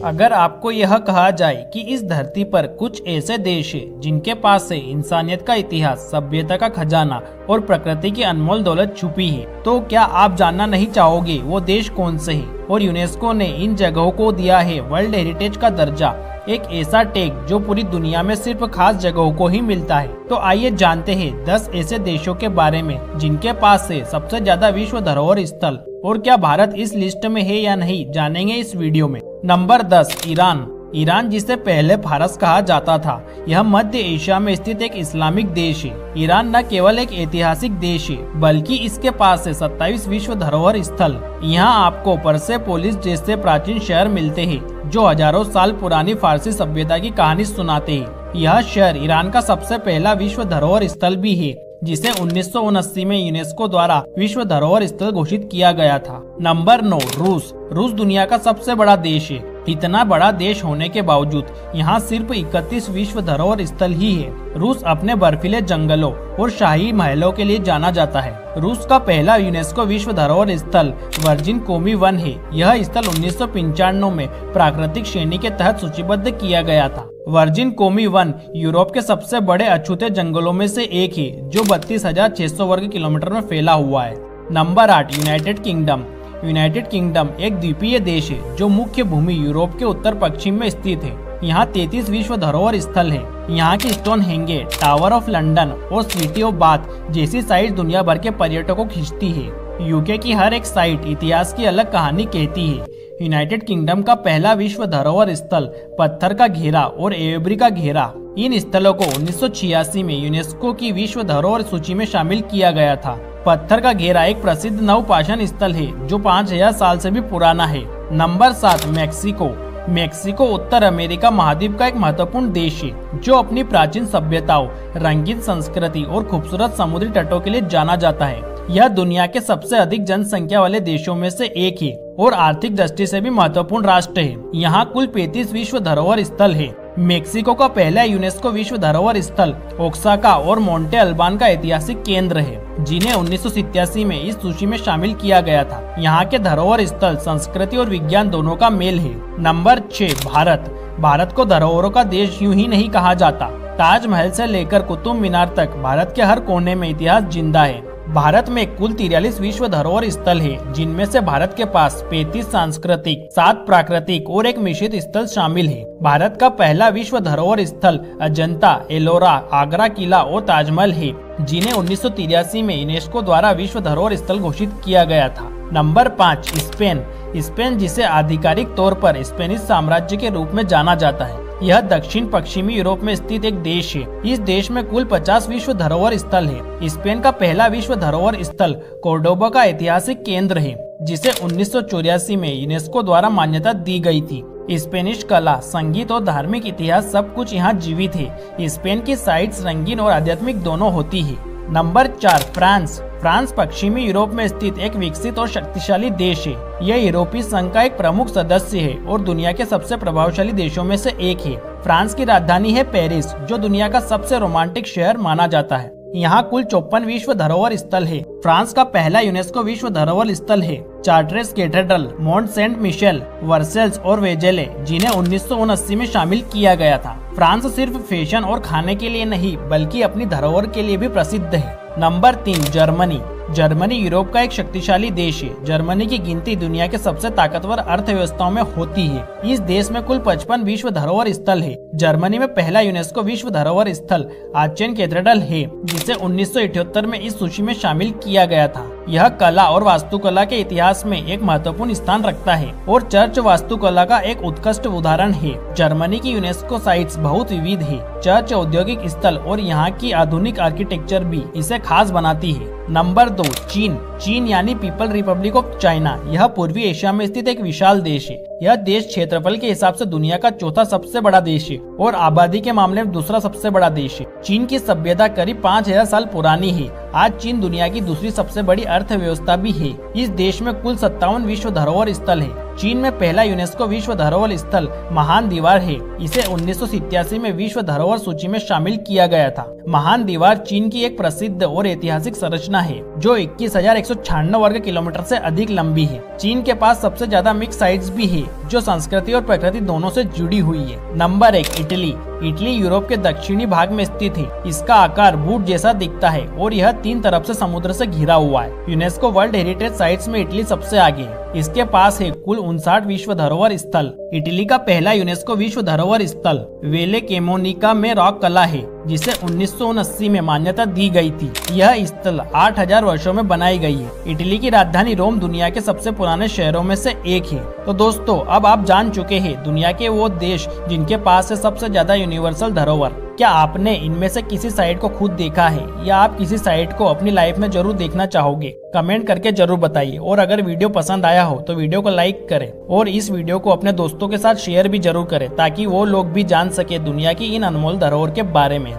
अगर आपको यह कहा जाए कि इस धरती पर कुछ ऐसे देश हैं जिनके पास से इंसानियत का इतिहास, सभ्यता का खजाना और प्रकृति की अनमोल दौलत छुपी है, तो क्या आप जानना नहीं चाहोगे वो देश कौन से हैं? और यूनेस्को ने इन जगहों को दिया है वर्ल्ड हेरिटेज का दर्जा, एक ऐसा टैग जो पूरी दुनिया में सिर्फ खास जगहों को ही मिलता है। तो आइए जानते हैं 10 ऐसे देशों के बारे में जिनके पास से सबसे ज्यादा विश्व धरोहर स्थल, और क्या भारत इस लिस्ट में है या नहीं, जानेंगे इस वीडियो में। Number 10, Iran. ईरान, जिसे पहले फारस कहा जाता था, यह मध्य एशिया में स्थित एक इस्लामिक देश है। ईरान न केवल एक ऐतिहासिक देश है, बल्कि इसके पास है 27 विश्व धरोहर स्थल। यहाँ आपको परसेपोलिस जैसे प्राचीन शहर मिलते हैं जो हजारों साल पुरानी फारसी सभ्यता की कहानी सुनाते हैं। यह शहर ईरान का सबसे पहला विश्व धरोहर स्थल भी है, जिसे 1979 में यूनेस्को द्वारा विश्व धरोहर स्थल घोषित किया गया था। नंबर 9, रूस। रूस दुनिया का सबसे बड़ा देश है। इतना बड़ा देश होने के बावजूद यहाँ सिर्फ 31 विश्व धरोहर स्थल ही है। रूस अपने बर्फीले जंगलों और शाही महलों के लिए जाना जाता है। रूस का पहला यूनेस्को विश्व धरोहर स्थल वर्जिन कोमी वन है। यह स्थल 1995 में प्राकृतिक श्रेणी के तहत सूचीबद्ध किया गया था। वर्जिन कोमी वन यूरोप के सबसे बड़े अछूते जंगलों में से एक है, जो 32,600 वर्ग किलोमीटर में फैला हुआ है। Number 8, United kingdom. United kingdom एक द्वीपीय देश है जो मुख्य भूमि यूरोप के उत्तर पश्चिम में स्थित है। यहाँ 33 विश्व धरोहर स्थल है। यहाँ की स्टोनहेंज, टावर ऑफ लंदन और सिटी ऑफ बाथ जैसी साइट दुनिया भर के पर्यटकों को खींचती है। यूके की हर एक साइट इतिहास की अलग कहानी कहती है। यूनाइटेड किंगडम का पहला विश्व धरोहर स्थल पत्थर का घेरा और एवेबरी का घेरा, इन स्थलों को 1986 में यूनेस्को की विश्व धरोहर सूची में शामिल किया गया था। पत्थर का घेरा एक प्रसिद्ध नवपाषाण स्थल है जो 5000 साल से भी पुराना है। Number 7, Mexico. मैक्सिको उत्तर अमेरिका महाद्वीप का एक महत्वपूर्ण देश है जो अपनी प्राचीन सभ्यताओं, रंगीन संस्कृति और खूबसूरत समुद्री तटों के लिए जाना जाता है। यह दुनिया के सबसे अधिक जनसंख्या वाले देशों में से एक है और आर्थिक दृष्टि से भी महत्वपूर्ण राष्ट्र है। यहाँ कुल 35 विश्व धरोहर स्थल है। मेक्सिको का पहला यूनेस्को विश्व धरोहर स्थल ओक्साका और मोंटे अल्बान का ऐतिहासिक केंद्र है, जिन्हें 1987 में इस सूची में शामिल किया गया था। यहाँ के धरोहर स्थल संस्कृति और विज्ञान दोनों का मेल है। नंबर 6, भारत। भारत को धरोहरों का देश यूं ही नहीं कहा जाता। ताजमहल से लेकर कुतुब मीनार तक भारत के हर कोने में इतिहास जिंदा है। भारत में कुल 43 विश्व धरोहर स्थल है, जिनमें से भारत के पास 35 सांस्कृतिक, 7 प्राकृतिक और एक मिश्रित स्थल शामिल है। भारत का पहला विश्व धरोहर स्थल अजंता, एलोरा, आगरा किला और ताजमहल है, जिन्हें 1983 में यूनेस्को द्वारा विश्व धरोहर स्थल घोषित किया गया था। Number 5, Spain. स्पेन, जिसे आधिकारिक तौर पर स्पेनिश साम्राज्य के रूप में जाना जाता है, यह दक्षिण पश्चिमी यूरोप में स्थित एक देश है। इस देश में कुल 50 विश्व धरोहर स्थल है। स्पेन का पहला विश्व धरोहर स्थल कोर्डोबा का ऐतिहासिक केंद्र है, जिसे 1984 में यूनेस्को द्वारा मान्यता दी गई थी। स्पेनिश कला, संगीत और धार्मिक इतिहास सब कुछ यहाँ जीवित है। स्पेन की साइट्स रंगीन और आध्यात्मिक दोनों होती है। Number 4, France. फ्रांस पश्चिमी यूरोप में स्थित एक विकसित और शक्तिशाली देश है। यह यूरोपीय संघ का एक प्रमुख सदस्य है और दुनिया के सबसे प्रभावशाली देशों में से एक है। फ्रांस की राजधानी है पेरिस, जो दुनिया का सबसे रोमांटिक शहर माना जाता है। यहाँ कुल 54 विश्व धरोहर स्थल है। फ्रांस का पहला यूनेस्को विश्व धरोहर स्थल है Chartres cathedral, Mont Saint Michel, Versailles और वेजेले, जिन्हें 1979 में शामिल किया गया था। फ्रांस सिर्फ फैशन और खाने के लिए नहीं, बल्कि अपनी धरोहर के लिए भी प्रसिद्ध है। Number 3, Germany. जर्मनी यूरोप का एक शक्तिशाली देश है। जर्मनी की गिनती दुनिया के सबसे ताकतवर अर्थव्यवस्थाओं में होती है। इस देश में कुल 55 विश्व धरोहर स्थल है। जर्मनी में पहला यूनेस्को विश्व धरोहर स्थल आचेन कैथेड्रल है, जिसे 1978 में इस सूची में शामिल किया गया था। यह कला और वास्तुकला के इतिहास में एक महत्वपूर्ण स्थान रखता है और चर्च वास्तुकला का एक उत्कृष्ट उदाहरण है। जर्मनी की यूनेस्को साइट्स बहुत विविध है। चर्च, औद्योगिक स्थल और यहाँ की आधुनिक आर्किटेक्चर भी इसे खास बनाती है। नंबर 2, चीन। चीन यानी पीपल रिपब्लिक ऑफ चाइना। यह पूर्वी एशिया में स्थित एक विशाल देश है। यह देश क्षेत्रफल के हिसाब से दुनिया का चौथा सबसे बड़ा देश है और आबादी के मामले में दूसरा सबसे बड़ा देश है। चीन की सभ्यता करीब 5000 साल पुरानी है। आज चीन दुनिया की दूसरी सबसे बड़ी अर्थव्यवस्था भी है। इस देश में कुल 57 विश्व धरोहर स्थल है। चीन में पहला यूनेस्को विश्व धरोहर स्थल महान दीवार है। इसे 1987 में विश्व धरोहर सूची में शामिल किया गया था। महान दीवार चीन की एक प्रसिद्ध और ऐतिहासिक संरचना है जो 21,196 वर्ग किलोमीटर से अधिक लंबी है। चीन के पास सबसे ज्यादा मिक्स साइट्स भी है जो संस्कृति और प्रकृति दोनों से जुड़ी हुई है। Number 1, Italy. इटली यूरोप के दक्षिणी भाग में स्थित है। इसका आकार बूट जैसा दिखता है और यह 3 तरफ से समुद्र से घिरा हुआ है। यूनेस्को वर्ल्ड हेरिटेज साइट्स में इटली सबसे आगे है। इसके पास है कुल 59 विश्व धरोहर स्थल। इटली का पहला यूनेस्को विश्व धरोहर स्थल वेले केमोनिका में रॉक कला है, जिसे 1979 में मान्यता दी गई थी। यह स्थल 8000 वर्षों में बनाई गई है। इटली की राजधानी रोम दुनिया के सबसे पुराने शहरों में से एक है। तो दोस्तों, अब आप जान चुके हैं दुनिया के वो देश जिनके पास है सबसे ज्यादा यूनिवर्सल धरोहर। क्या आपने इनमें से किसी साइट को खुद देखा है या आप किसी साइट को अपनी लाइफ में जरूर देखना चाहोगे? कमेंट करके जरूर बताइए। और अगर वीडियो पसंद आया हो तो वीडियो को लाइक करें और इस वीडियो को अपने दोस्तों के साथ शेयर भी जरूर करें ताकि वो लोग भी जान सके दुनिया की इन अनमोल धरोहर के बारे में।